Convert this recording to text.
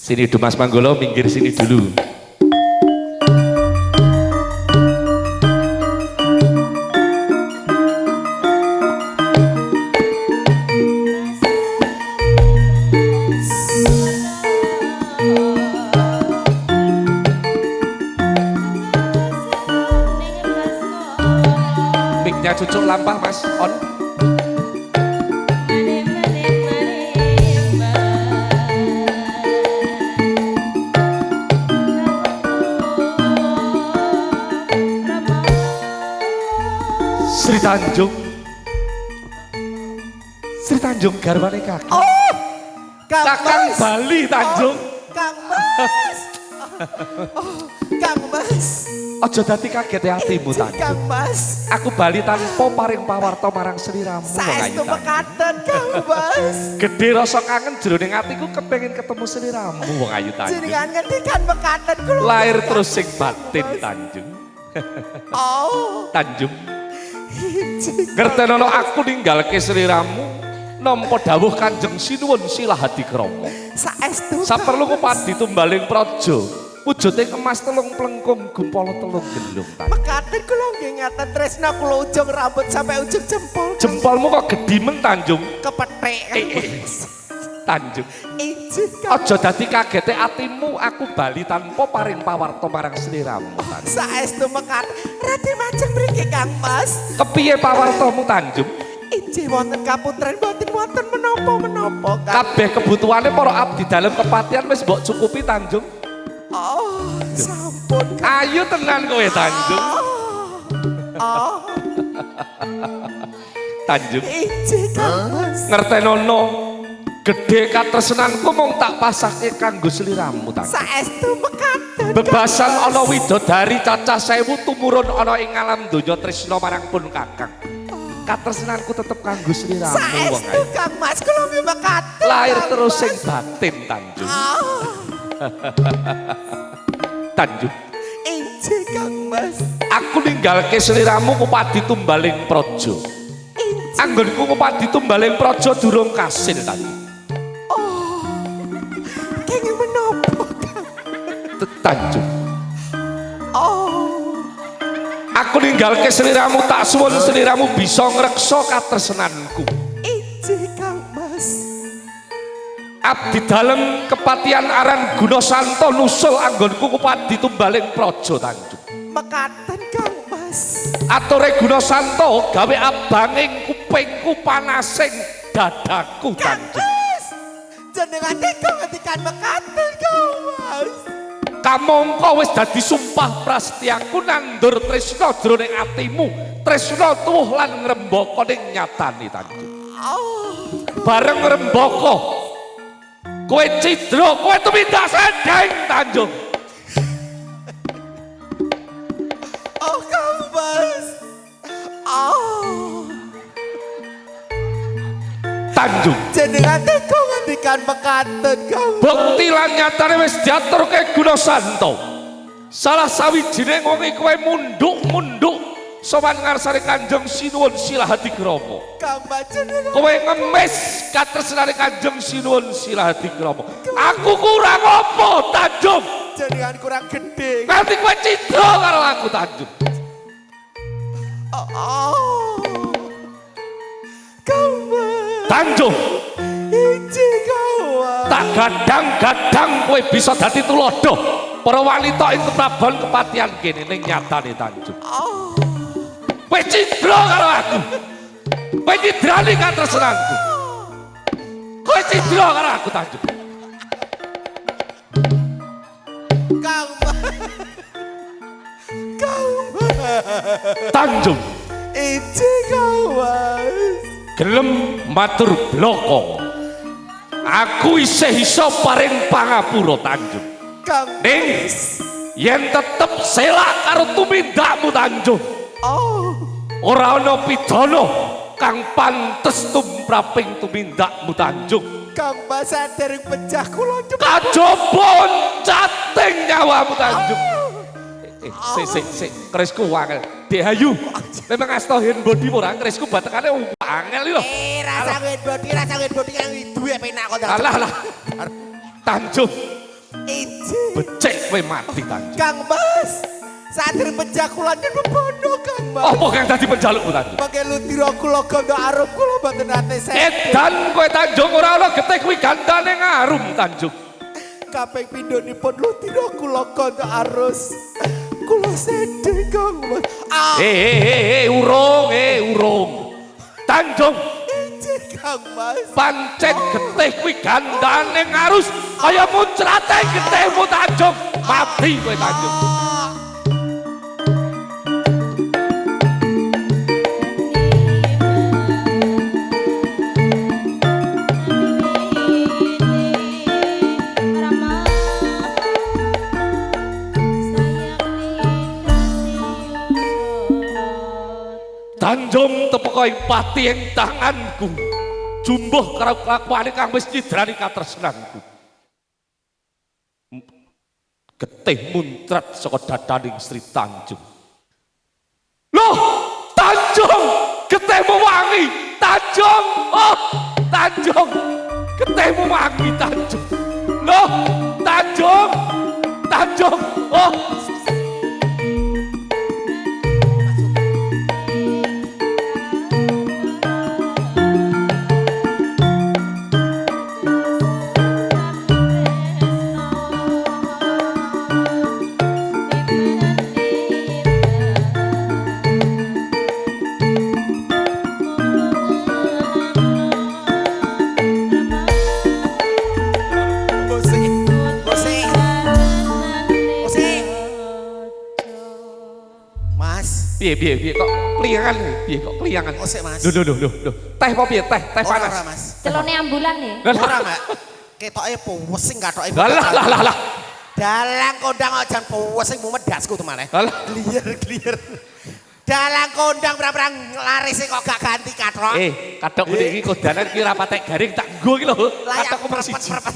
Sini Dumas Manggolo, minggir sini dulu. Mic-nya cucuk lampah Mas, on. Sri Tanjung, Sri Tanjung garwane kakak. Oh, Kakang Bali Tanjung. Kang Mas. Kang Mas. Ojo dadi kaget ya hatimu Tanjung. Kang Mas. Aku Bali tanpa paring pawarta marang sliramu wong ayu Saestu Tanjung. mekaten Kang Mas. Gede rasa kangen jroning atiku kepengin ketemu sliramu wong ayu Tanjung. Jenengan ngendikan mekaten kula. Lahir terus sing batin Tanjung. Oh, Tanjung. Ngertenono aku ninggalke sliramu nampa dawuh Kanjeng Sinuwun Silah Hadikrama. saestu. Saperlu kupadi tumbaling praja. Wujude emas telung plengkung gumpala telung gelung Tanjung. Mekaten kula nggih ngaten tresna kula ujung rambut sampai ujung jempol. Jempolmu kok gedimen Tanjung. Kepethik Kang Mas. Tanjung. Injih Kang. Aja dadi kagete atimu aku Bali tanpa paring pawarta marang sliramu Tanjung. Saestu mekaten. Radi majeng mriki Kang Mas. Kepiye pawartamu Tanjung? Injih wonten kaputren boten wonten menapa-menapa Kang. Kabeh kebutuhane para abdi dalam kepatihan wis mbok cukupi Tanjung. Oh, sampun Kang. Ayo tenan kowe Tanjung. Oh, Tanjung. injih Kang Mas. Ngertenono gedhe katresnanku mung tak pasake kanggo sliramu Tanjung. Saestu mekaten. Bebasan ana widodari cacah 1000 tumurun ana ing alam donya tresna marang pun Kakang. Katresnanku tetep kanggo sliramu wong Saestu ayu. Kang Mas kula nggih mekaten. Lahir Kang terus Mas. sing batin Tanjung. Oh, Tanjung. injih Kang Mas. Aku ninggalke sliramu kupadi tumbaling praja. Injih. Anggonku kupadi tumbaling praja durung kasil Tanjung. Oh, kenging menapa Kang? Tanjung. Oh, Aku ninggalke sliramu tak suwun sliramu bisa ngreksa katresnanku. injih Kang Mas. Abdi dalem kepatihan aran Gunasanto nusul anggonku kupadi tumbaling praja Tanjung. Mekaten Kang Mas. Ature Gunasanto gawe abanging kupingku panasing dadaku Kang Tanjung. Mas. Jenengan tega ngendikan mekaten Kang Mas. Kamangka wis dadi sumpah prasetyaku nandur tresna jroning atimu, tresna tuwuh lan ngrembaka ning nyatane Tanjung. Oh, Bareng ngrembaka kowe cidra, kowe tumindak sendeng Tanjung. oh Kang Mas. Oh, Tanjung. jenengan tega ngendikan mekaten Kang Mas. Bukti lan nyatane wis diaturke Gunasanto. Salah sawijining wong iki kowe munduk-munduk sowan ngarsane Kanjeng Sinuwun Silah Hadikrama. Kang Mas jenengan. Kowe ngemis katresnane Kanjeng Sinuwun Silah Hadikrama. Aku kurang apa Tanjung? Jenengan kurang gede. Nganti kowe cidra karo aku Tanjung. Oh, Kang Mas. Tanjung, Injih Kang Mas. tak gadang-gadang kowe bisa dadi tulodo para wanita ing keprabon kepatihan kene ning nyatane Tanjung. Oh, Kowe cidra karo aku. Kowe cidrani katresnanku. Kowe cidra karo aku Tanjung. Kang Mas. Kang Mas. Tanjung, Injih Kang Mas. gelem matur bloko. Aku isih iso paring pangapura Tanjung. Kang Ning yen tetep selak karo tumindakmu Tanjung. Oh, Ora ana pidana kang pantes tumraping tumindakmu Tanjung. Kang Mas dereng pecah kula cuma. Kajaba cating nyawamu Tanjung. Sik, kerisku wangel. Dek Ayu, memang asta hen body ora kerisku batekane wangel lho. Rasa wit body yang itu ya penak kok. Alah. Tanjung, Injih. Becik kowe mati Tanjung. Kang Mas. Satri penjakulan kan bebono Kang Mas. Apa kang dadi penjalukmu Tanjung? Pakai lutiro kula gondo arum kula mboten nate sedo. Edan kowe Tanjung ora ana getih kuwi gandane ngarum Tanjung. Kaping pindhonipun lutiro kula gondo arus. Kula sedhe Kang Mas. Urung. Tanjung, Injih Kang Mas. pancen getih kuwi gandane ngarus kaya muncrate getihmu Tanjung. Mati kowe Tanjung. Tanjung tepuk ing pati ing tanganku. Jumbuh karo kelakuane kang wis nyidrani katresnanku. Getih muncrat saka dadaning Sri Tanjung. Loh, Tanjung, getihmu wangi. Tanjung, oh, Tanjung, getihmu wangi Tanjung. Loh, Tanjung, oh. Piye kok kliangan. Osek Mas. Loh. Teh apa piye? Teh panas. Ora Mas. Celone ambulan nih. Ora Mak. Ketoke pusing katoke. Lah. Dalang kondang aja pusing mumet dasku tuh malah. Lah. Glier. Dalang kondang berang laris kok gak ganti katrok. Kathok iki kodanan ki ra patek garing tak nggo iki lho. Layak Kathok mung siji. perpet.